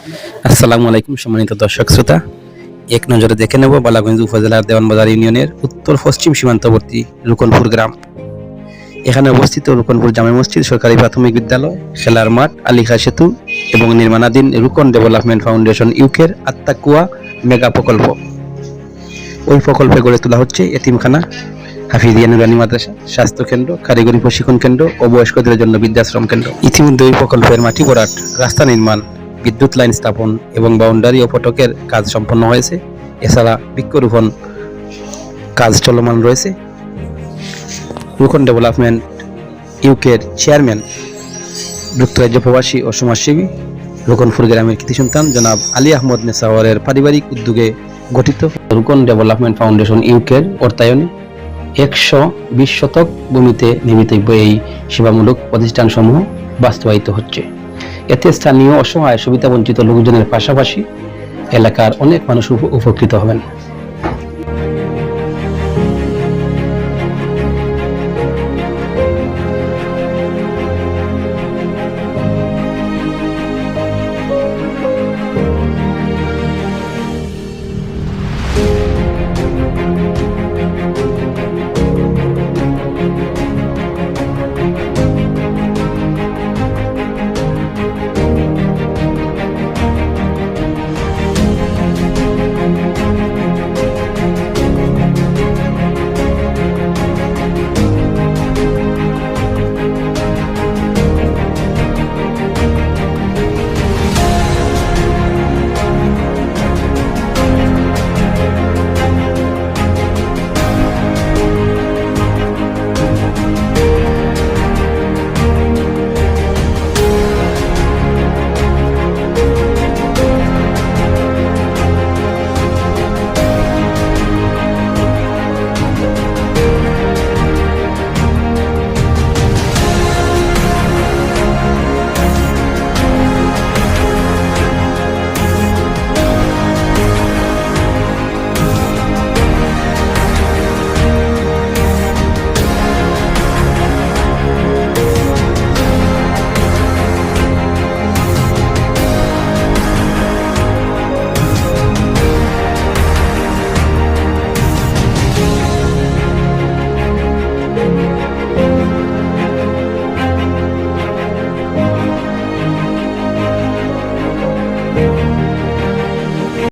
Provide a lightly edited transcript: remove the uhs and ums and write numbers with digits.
আসসালামু আলাইকুম সম্মানিত দর্শক শ্রোতা, এক নজরে দেখে নেব বালাগঞ্জ উপজেলার দেওয়ানবাজার ইউনিয়নের উত্তর পশ্চিম সীমান্তবর্তী রুকনপুর গ্রাম। এখানে অবস্থিত রুকনপুর জামে মসজিদ, সরকারি প্রাথমিক বিদ্যালয়, খেলার মাঠ, আলিখা সেতু এবং নির্মাণাধীন রুকন ডেভেলপমেন্ট ফাউন্ডেশন ইউকের আত্মাকুয়া মেগা প্রকল্প। ওই প্রকল্পে গড়ে তোলা হচ্ছে এতিমখানা, হাফিজিয়া নুরানি মাদ্রাসা, স্বাস্থ্য কেন্দ্র, কারিগরি প্রশিক্ষণ কেন্দ্র ও বয়স্কদের জন্য বৃদ্ধাশ্রম কেন্দ্র। ইতিমধ্যে ওই প্রকল্পের মাটি ভরাট, রাস্তা নির্মাণ, বিদ্যুৎ লাইন স্থাপন এবং বাউন্ডারি ও ফটকের কাজ সম্পন্ন হয়েছে। এছাড়া বৃক্ষরোপণ কাজ চলমান রয়েছে। রুকন ডেভেলপমেন্ট ইউকের চেয়ারম্যান, যুক্তরাজ্য প্রবাসী ও সমাজসেবী, রুকনপুর গ্রামের কৃতি সন্তান জনাব আলী আহমদ নেসাওয়ারের পারিবারিক উদ্যোগে গঠিত রুকন ডেভেলপমেন্ট ফাউন্ডেশন ইউকের অর্থায়নে 120 শতক ভূমিতে নির্মিতব্য এই সেবামূলক প্রতিষ্ঠানসমূহ বাস্তবায়িত হচ্ছে। এতে স্থানীয় অসহায় সুবিধাবঞ্চিত লোকজনের পাশাপাশি এলাকার অনেক মানুষ উপকৃত হবেন।